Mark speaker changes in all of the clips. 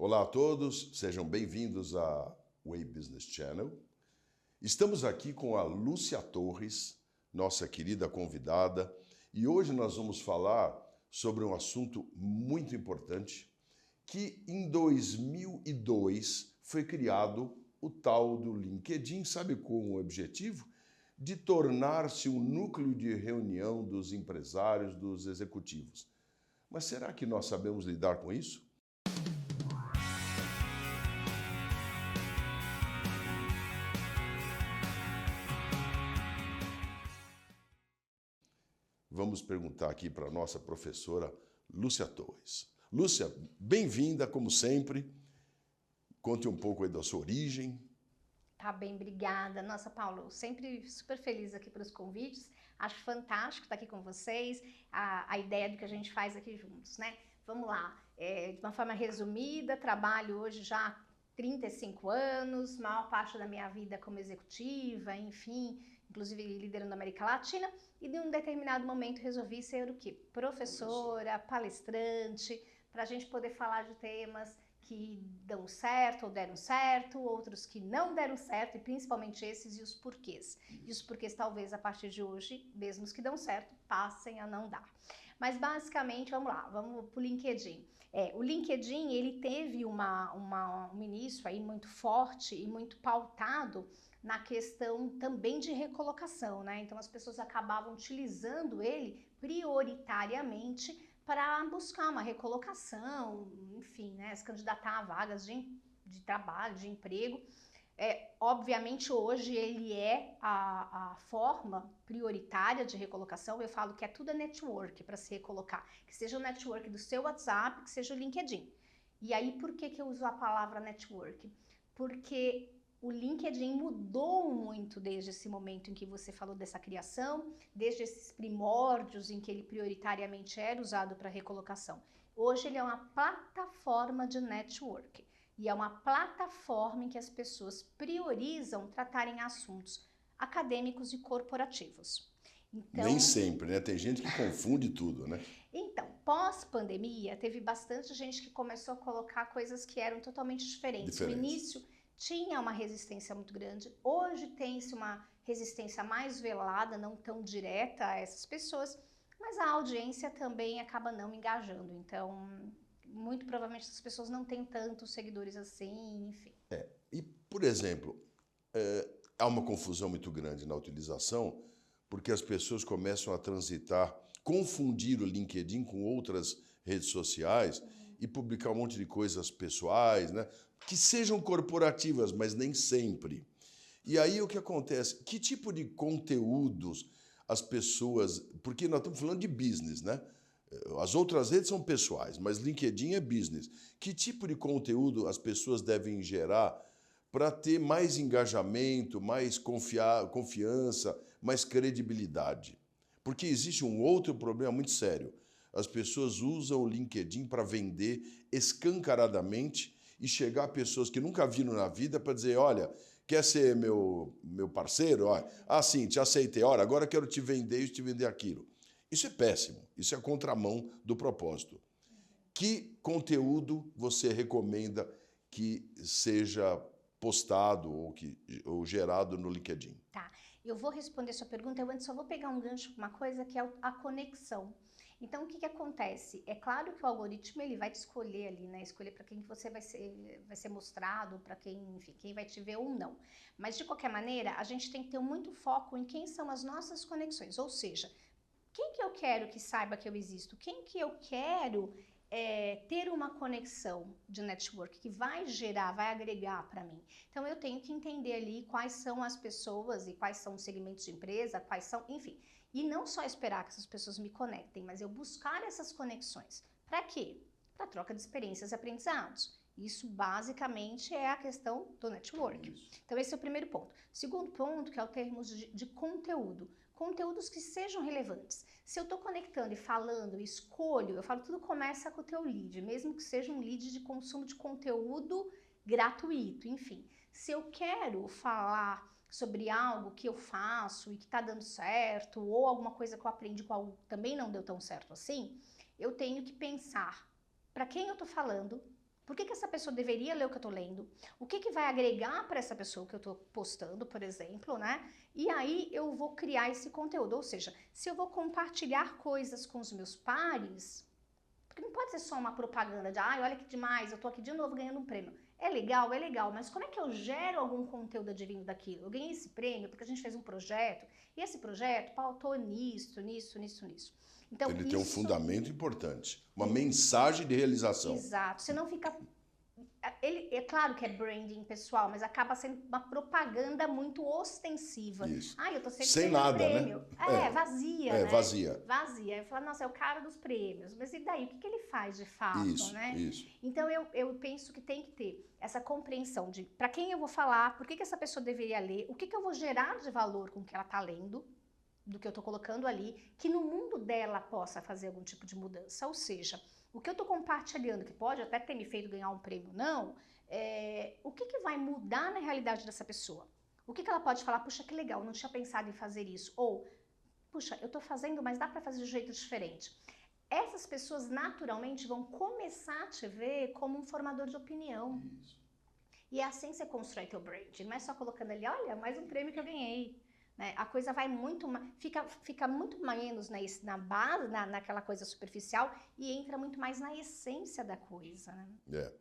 Speaker 1: Olá a todos, sejam bem-vindos à Way Business Channel. Estamos aqui com a Lúcia Torres, nossa querida convidada, e hoje nós vamos falar sobre um assunto muito importante que em 2002 foi criado o tal do LinkedIn, sabe com o objetivo? De tornar-se um núcleo de reunião dos empresários, dos executivos. Mas será que nós sabemos lidar com isso? Vamos perguntar aqui para a nossa professora Lúcia Torres. Lúcia, bem-vinda, como sempre. Conte um pouco aí da sua origem.
Speaker 2: Tá bem, obrigada. Nossa, Paulo, sempre super feliz aqui pelos convites. Acho fantástico estar aqui com vocês, a ideia do que a gente faz aqui juntos, né? Vamos lá, de uma forma resumida, trabalho hoje já há 35 anos, maior parte da minha vida como executiva, enfim, inclusive liderando a América Latina, e em um determinado momento resolvi ser o quê? Professora, palestrante, para a gente poder falar de temas que dão certo ou deram certo, outros que não deram certo, e principalmente esses e os porquês. E os porquês talvez a partir de hoje, mesmo os que dão certo, passem a não dar. Mas basicamente, vamos lá, vamos para o LinkedIn. O LinkedIn, ele teve um início aí muito forte e muito pautado na questão também de recolocação, né? Então as pessoas acabavam utilizando ele prioritariamente para buscar uma recolocação, enfim, né, se candidatar a vagas de trabalho, de emprego. Obviamente hoje ele é a forma prioritária de recolocação. Eu falo que tudo é network para se recolocar, que seja o network do seu WhatsApp, que seja o LinkedIn. E aí por que eu uso a palavra network? Porque o LinkedIn mudou muito desde esse momento em que você falou dessa criação, desde esses primórdios em que ele prioritariamente era usado para recolocação. Hoje ele é uma plataforma de network e é uma plataforma em que as pessoas priorizam tratarem assuntos acadêmicos e corporativos.
Speaker 1: Nem sempre, né? Tem gente que confunde tudo, né?
Speaker 2: Então, pós-pandemia, teve bastante gente que começou a colocar coisas que eram totalmente diferentes. No
Speaker 1: Diferente.
Speaker 2: início, tinha uma resistência muito grande. Hoje tem-se uma resistência mais velada, não tão direta a essas pessoas, mas a audiência também acaba não engajando. Então, muito provavelmente as pessoas não têm tantos seguidores assim, enfim.
Speaker 1: E, por exemplo, há uma confusão muito grande na utilização, porque as pessoas começam a transitar, confundir o LinkedIn com outras redes sociais e publicar um monte de coisas pessoais, né? Que sejam corporativas, mas nem sempre. E aí o que acontece? Que tipo de conteúdos as pessoas... Porque nós estamos falando de business, né? As outras redes são pessoais, mas LinkedIn é business. Que tipo de conteúdo as pessoas devem gerar para ter mais engajamento, mais confiança, mais credibilidade? Porque existe um outro problema muito sério. As pessoas usam o LinkedIn para vender escancaradamente e chegar a pessoas que nunca viram na vida para dizer, olha, quer ser meu parceiro? Olha, sim, te aceitei. Olha, agora quero te vender isso, te vender aquilo. Isso é péssimo. Isso é a contramão do propósito. Que conteúdo você recomenda que seja postado ou gerado no LinkedIn?
Speaker 2: Tá, eu vou responder sua pergunta, eu antes só vou pegar um gancho para uma coisa que é a conexão. Então, o que acontece? É claro que o algoritmo ele vai te escolher ali, né? Escolher para quem que você vai ser mostrado, para quem, enfim, quem vai te ver ou não. Mas, de qualquer maneira, a gente tem que ter muito foco em quem são as nossas conexões, ou seja, quem que eu quero que saiba que eu existo? Quem que eu quero ter uma conexão de network que vai gerar, vai agregar para mim? Então eu tenho que entender ali quais são as pessoas e quais são os segmentos de empresa, quais são, enfim. E não só esperar que essas pessoas me conectem, mas eu buscar essas conexões. Para quê? Para troca de experiências e aprendizados. Isso basicamente é a questão do network. Então esse é o primeiro ponto. Segundo ponto, que é o termo de conteúdo. Conteúdos que sejam relevantes. Se eu estou conectando e falando, escolho, eu falo, tudo começa com o teu lead, mesmo que seja um lead de consumo de conteúdo gratuito, enfim. Se eu quero falar sobre algo que eu faço e que está dando certo, ou alguma coisa que eu aprendi com algo que também não deu tão certo assim, eu tenho que pensar para quem eu estou falando, Por que essa pessoa deveria ler o que eu estou lendo? O que vai agregar para essa pessoa que eu estou postando, por exemplo, né? E aí eu vou criar esse conteúdo. Ou seja, se eu vou compartilhar coisas com os meus pares, porque não pode ser só uma propaganda de, ai, olha que demais, eu tô aqui de novo ganhando um prêmio. É legal, mas como é que eu gero algum conteúdo advindo daquilo? Eu ganhei esse prêmio porque a gente fez um projeto, e esse projeto pautou nisso. Então,
Speaker 1: Ele tem um fundamento importante, uma mensagem de realização.
Speaker 2: Exato, você não fica... é claro que é branding pessoal, mas acaba sendo uma propaganda muito ostensiva.
Speaker 1: Isso.
Speaker 2: Ah, eu tô sempre
Speaker 1: Sem
Speaker 2: ganhando
Speaker 1: nada,
Speaker 2: prêmio.
Speaker 1: né?
Speaker 2: Vazia,
Speaker 1: É,
Speaker 2: né?
Speaker 1: vazia.
Speaker 2: Vazia. Eu falo, nossa, é o cara dos prêmios. Mas e daí? O que ele faz de fato,
Speaker 1: Isso,
Speaker 2: né?
Speaker 1: isso.
Speaker 2: Então, eu penso que tem que ter essa compreensão de para quem eu vou falar, por que essa pessoa deveria ler, o que eu vou gerar de valor com o que ela tá lendo, do que eu tô colocando ali, que no mundo dela possa fazer algum tipo de mudança. Ou seja, o que eu tô compartilhando, que pode até ter me feito ganhar um prêmio, não, o que vai mudar na realidade dessa pessoa? O que ela pode falar, puxa, que legal, não tinha pensado em fazer isso. Ou, puxa, eu tô fazendo, mas dá para fazer de um jeito diferente. Essas pessoas naturalmente vão começar a te ver como um formador de opinião.
Speaker 1: Isso.
Speaker 2: E é assim que você constrói teu brand. Não é só colocando ali, olha, mais um prêmio que eu ganhei. Né? A coisa vai muito, fica muito menos na base, naquela coisa superficial e entra muito mais na essência da coisa. Né?
Speaker 1: É.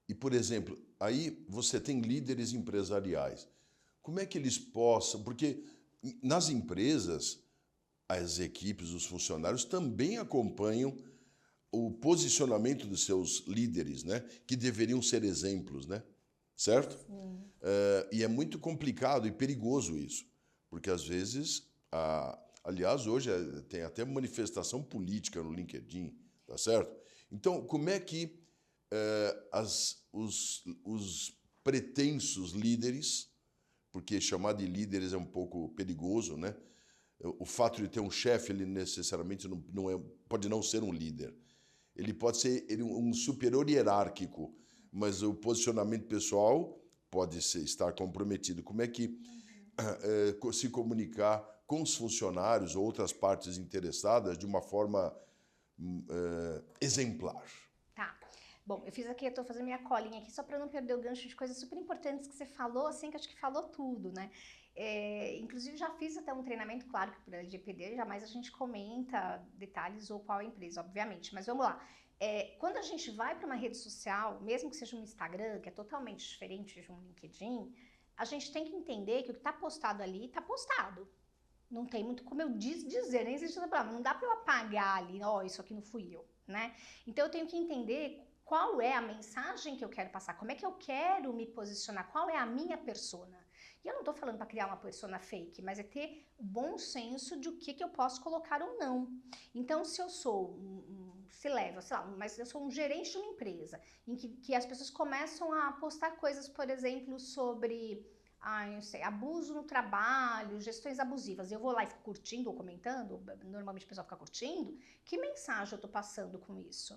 Speaker 1: E, por exemplo, aí você tem líderes empresariais. Como é que eles possam... Porque nas empresas, as equipes, os funcionários também acompanham o posicionamento dos seus líderes, né? Que deveriam ser exemplos, né? Certo? E é muito complicado e perigoso isso. Porque, às vezes, aliás, hoje tem até manifestação política no LinkedIn, tá certo? Então, como é que os pretensos líderes, porque chamar de líderes é um pouco perigoso, né? O fato de ter um chefe, ele necessariamente pode não ser um líder. Ele pode ser um superior hierárquico, mas o posicionamento pessoal pode estar comprometido. Como é que se comunicar com os funcionários ou outras partes interessadas de uma forma exemplar?
Speaker 2: Tá. Bom, eu estou fazendo minha colinha aqui só para não perder o gancho de coisas super importantes que você falou, assim, que acho que falou tudo, né? Inclusive, já fiz até um treinamento, claro que para LGPD, jamais a gente comenta detalhes ou qual é a empresa, obviamente, mas vamos lá. Quando a gente vai para uma rede social, mesmo que seja um Instagram, que é totalmente diferente de um LinkedIn, a gente tem que entender que o que está postado ali está postado. Não tem muito como eu dizer, nem existe essa palavra, não dá para eu apagar ali, isso aqui não fui eu, né? Então eu tenho que entender qual é a mensagem que eu quero passar, como é que eu quero me posicionar, qual é a minha persona. E eu não estou falando para criar uma persona fake, mas é ter o bom senso de o que eu posso colocar ou não. Então, se eu sou mas eu sou um gerente de uma empresa, em que as pessoas começam a postar coisas, por exemplo, sobre não sei, abuso no trabalho, gestões abusivas, eu vou lá e fico curtindo ou comentando, normalmente o pessoal fica curtindo, que mensagem eu estou passando com isso?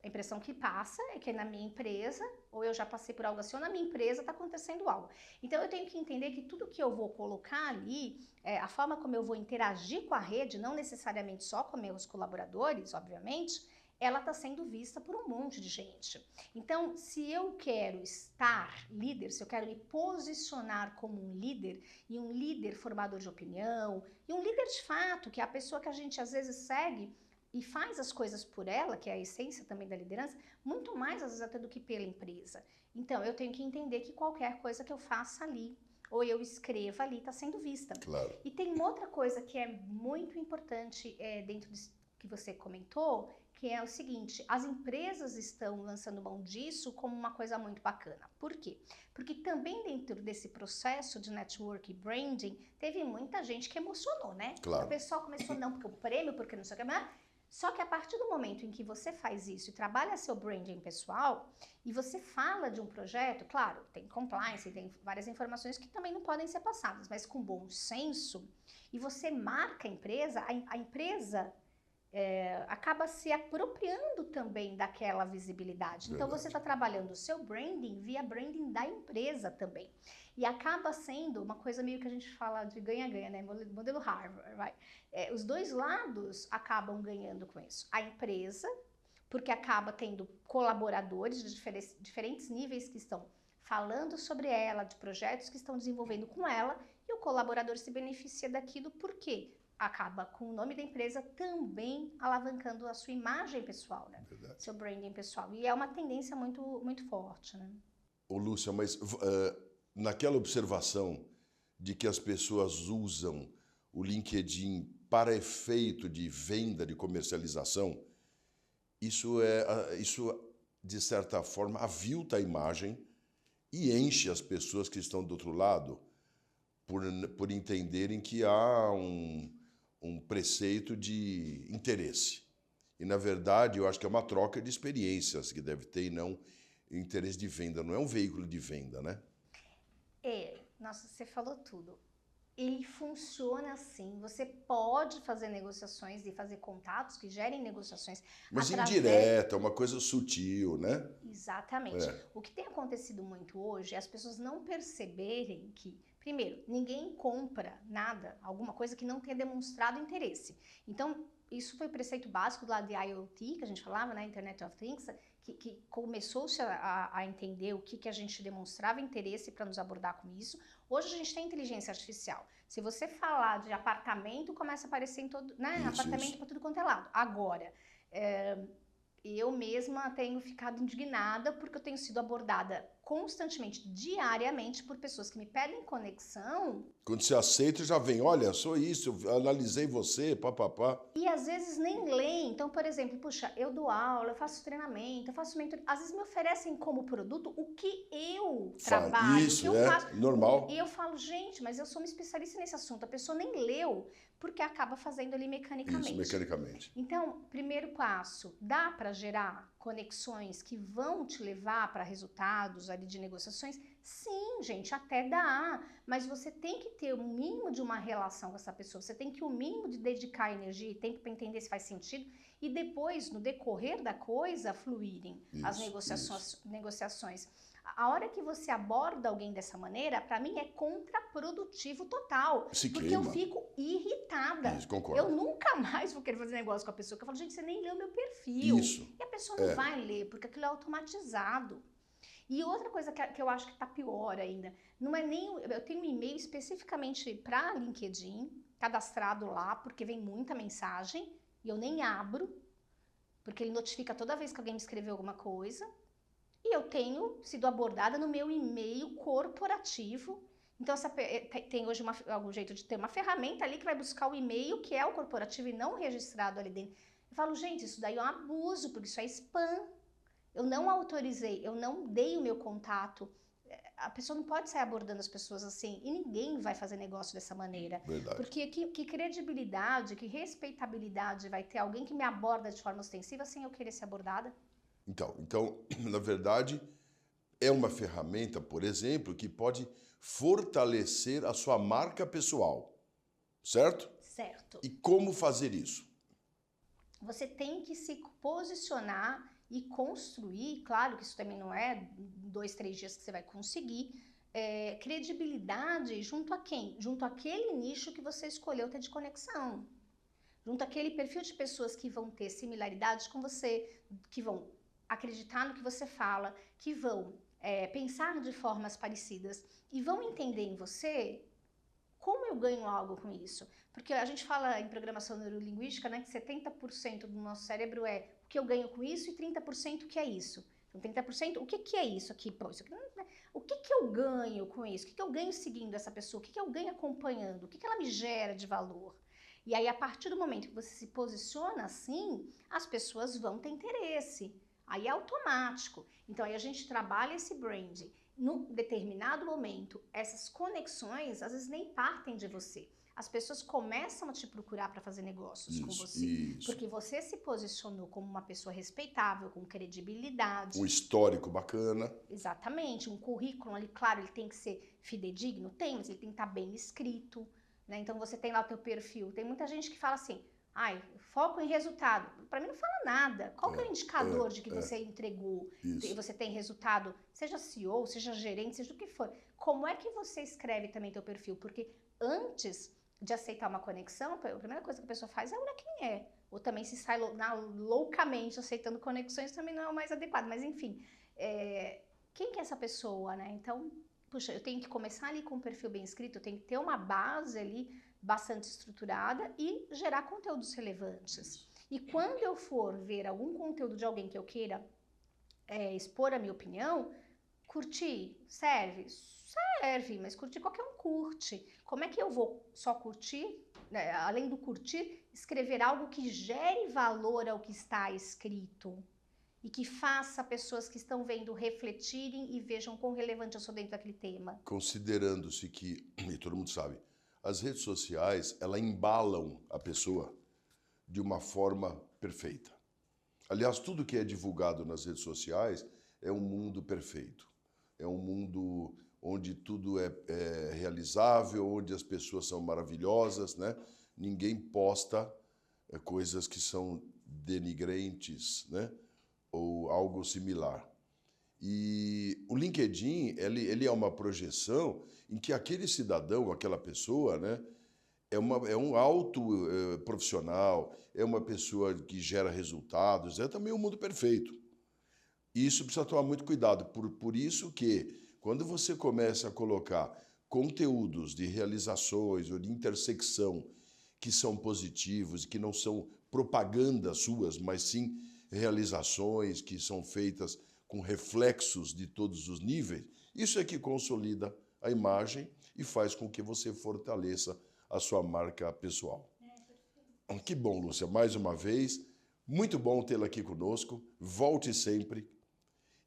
Speaker 2: A impressão que passa é que na minha empresa, ou eu já passei por algo assim, ou na minha empresa está acontecendo algo. Então eu tenho que entender que tudo que eu vou colocar ali, a forma como eu vou interagir com a rede, não necessariamente só com meus colaboradores, obviamente, ela está sendo vista por um monte de gente. Então, se eu quero estar líder, se eu quero me posicionar como um líder, e um líder formador de opinião, e um líder de fato, que é a pessoa que a gente às vezes segue e faz as coisas por ela, que é a essência também da liderança, muito mais às vezes até do que pela empresa. Então, eu tenho que entender que qualquer coisa que eu faça ali, ou eu escreva ali, está sendo vista.
Speaker 1: Claro.
Speaker 2: E tem uma outra coisa que é muito importante dentro disso que você comentou, que é o seguinte, as empresas estão lançando mão disso como uma coisa muito bacana. Por quê? Porque também dentro desse processo de network e branding, teve muita gente que emocionou, né?
Speaker 1: Claro.
Speaker 2: O pessoal começou, não, porque o prêmio, porque não sei o que, mas... Só que a partir do momento em que você faz isso e trabalha seu branding pessoal, e você fala de um projeto, claro, tem compliance, tem várias informações que também não podem ser passadas, mas com bom senso, e você marca a empresa, a empresa acaba se apropriando também daquela visibilidade. Então você está trabalhando o seu branding via branding da empresa também. E acaba sendo uma coisa meio que a gente fala de ganha-ganha, né? Modelo Harvard, vai. Os dois lados acabam ganhando com isso. A empresa, porque acaba tendo colaboradores de diferentes níveis que estão falando sobre ela, de projetos que estão desenvolvendo com ela, e o colaborador se beneficia daquilo porque acaba com o nome da empresa também alavancando a sua imagem pessoal, né?
Speaker 1: Verdade.
Speaker 2: Seu branding pessoal. E é uma tendência muito, muito forte, né?
Speaker 1: Ô, Lúcia, mas naquela observação de que as pessoas usam o LinkedIn para efeito de venda, de comercialização, isso, de certa forma, avilta a imagem e enche as pessoas que estão do outro lado por entenderem que há um preceito de interesse. E, na verdade, eu acho que é uma troca de experiências que deve ter e não interesse de venda. Não é um veículo de venda, né?
Speaker 2: Nossa, você falou tudo. Ele funciona assim. Você pode fazer negociações e fazer contatos que gerem negociações.
Speaker 1: Mas indireta, uma coisa sutil, né?
Speaker 2: Exatamente. O que tem acontecido muito hoje é as pessoas não perceberem que, primeiro, ninguém compra nada, alguma coisa que não tenha demonstrado interesse. Então, isso foi o preceito básico lá de IoT, que a gente falava, né? Internet of Things, que começou-se a entender o que a gente demonstrava interesse para nos abordar com isso. Hoje a gente tem inteligência artificial. Se você falar de apartamento, começa a aparecer em todo, né? Apartamento para tudo quanto é lado. Agora, eu mesma tenho ficado indignada porque eu tenho sido abordada constantemente, diariamente, por pessoas que me pedem conexão.
Speaker 1: Quando você aceita, já vem, olha, sou isso, eu analisei você, papapá.
Speaker 2: E às vezes nem leem. Então, por exemplo, puxa, eu dou aula, eu faço treinamento, eu faço mentoria. Às vezes me oferecem como produto o que eu trabalho,
Speaker 1: Isso,
Speaker 2: o que eu faço.
Speaker 1: normal.
Speaker 2: E eu falo, gente, mas eu sou uma especialista nesse assunto. A pessoa nem leu, porque acaba fazendo ali mecanicamente.
Speaker 1: Isso, mecanicamente.
Speaker 2: Então, primeiro passo, dá para gerar conexões que vão te levar para resultados ali de negociações? Sim, gente, até dá, mas você tem que ter o mínimo de uma relação com essa pessoa, você tem que o mínimo de dedicar energia e tempo para entender se faz sentido e depois, no decorrer da coisa, fluírem as negociações. A hora que você aborda alguém dessa maneira, para mim é contraprodutivo total. Porque eu fico irritada.
Speaker 1: Isso, concordo.
Speaker 2: Eu nunca mais vou querer fazer negócio com a pessoa, que eu falo, gente, você nem leu meu perfil.
Speaker 1: Isso.
Speaker 2: E a pessoa não vai ler, porque aquilo é automatizado. E outra coisa que eu acho que está pior ainda, não é nem... Eu tenho um e-mail especificamente para LinkedIn, cadastrado lá, porque vem muita mensagem, e eu nem abro, porque ele notifica toda vez que alguém me escreveu alguma coisa. E eu tenho sido abordada no meu e-mail corporativo. Então, tem hoje algum jeito de ter uma ferramenta ali que vai buscar o e-mail que é o corporativo e não registrado ali dentro. Eu falo, gente, isso daí é um abuso, porque isso é spam. Eu não autorizei, eu não dei o meu contato. A pessoa não pode sair abordando as pessoas assim, e ninguém vai fazer negócio dessa maneira.
Speaker 1: Verdade.
Speaker 2: Porque que credibilidade, que respeitabilidade vai ter alguém que me aborda de forma ostensiva sem eu querer ser abordada?
Speaker 1: Então, na verdade, é uma ferramenta, por exemplo, que pode fortalecer a sua marca pessoal, certo?
Speaker 2: Certo.
Speaker 1: E como fazer isso?
Speaker 2: Você tem que se posicionar e construir, claro que isso também não é 2, 3 dias que você vai conseguir, credibilidade junto a quem? Junto àquele nicho que você escolheu ter de conexão. Junto àquele perfil de pessoas que vão ter similaridades com você, que vão acreditar no que você fala, que vão pensar de formas parecidas e vão entender em você como eu ganho algo com isso. Porque a gente fala em programação neurolinguística, né, que 70% do nosso cérebro é o que eu ganho com isso e 30% o que é isso. Então, 30%, o que é isso aqui? Pô, isso aqui o que eu ganho com isso? O que eu ganho seguindo essa pessoa? O que eu ganho acompanhando? O que ela me gera de valor? E aí, a partir do momento que você se posiciona assim, as pessoas vão ter interesse. Aí é automático. Então, aí a gente trabalha esse brand. Num determinado momento, essas conexões, às vezes, nem partem de você. As pessoas começam a te procurar para fazer negócios com você. Porque você se posicionou como uma pessoa respeitável, com credibilidade.
Speaker 1: Um histórico bacana.
Speaker 2: Exatamente. Um currículo ali, claro, ele tem que ser fidedigno? Tem, mas ele tem que estar bem escrito. Né? Então, você tem lá o teu perfil. Tem muita gente que fala assim, foco em resultado. Para mim não fala nada. Qual que é o indicador de que você entregou? E você tem resultado, seja CEO, seja gerente, seja o que for. Como é que você escreve também teu perfil? Porque antes de aceitar uma conexão, a primeira coisa que a pessoa faz é olhar quem é. ou também se sai loucamente aceitando conexões também não é o mais adequado, mas enfim, quem que é essa pessoa, né? Então, puxa, eu tenho que começar ali com um perfil bem escrito, eu tenho que ter uma base ali bastante estruturada e gerar conteúdos relevantes. E quando eu for ver algum conteúdo de alguém que eu queira expor a minha opinião, curtir serve? Serve, mas curtir qualquer um curte. Como é que eu vou só curtir, né, além do curtir, escrever algo que gere valor ao que está escrito e que faça pessoas que estão vendo refletirem e vejam quão relevante eu sou dentro daquele tema?
Speaker 1: Considerando-se que, e todo mundo sabe, as redes sociais, elas embalam a pessoa de uma forma perfeita. Aliás, tudo que é divulgado nas redes sociais é um mundo perfeito. É um mundo onde tudo é realizável, onde as pessoas são maravilhosas, né? Ninguém posta coisas que são denigrantes, né? Ou algo similar. E o LinkedIn, ele é uma projeção em que aquele cidadão, aquela pessoa, né? É um alto profissional, é uma pessoa que gera resultados, é também um mundo perfeito. E isso precisa tomar muito cuidado. Por isso que, quando você começa a colocar conteúdos de realizações ou de intersecção que são positivos, que não são propagandas suas, mas sim realizações que são feitas com reflexos de todos os níveis, isso é que consolida a imagem e faz com que você fortaleça a sua marca pessoal. Que bom, Lúcia, mais uma vez, muito bom tê-la aqui conosco, volte sempre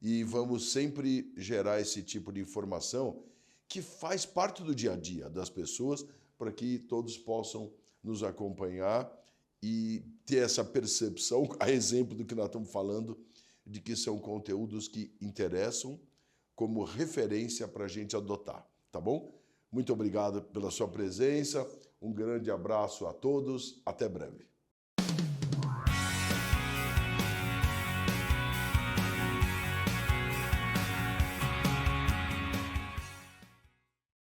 Speaker 1: e vamos sempre gerar esse tipo de informação que faz parte do dia a dia das pessoas para que todos possam nos acompanhar e ter essa percepção, a exemplo do que nós estamos falando, de que são conteúdos que interessam como referência para a gente adotar, tá bom? Muito obrigado pela sua presença, um grande abraço a todos, até breve.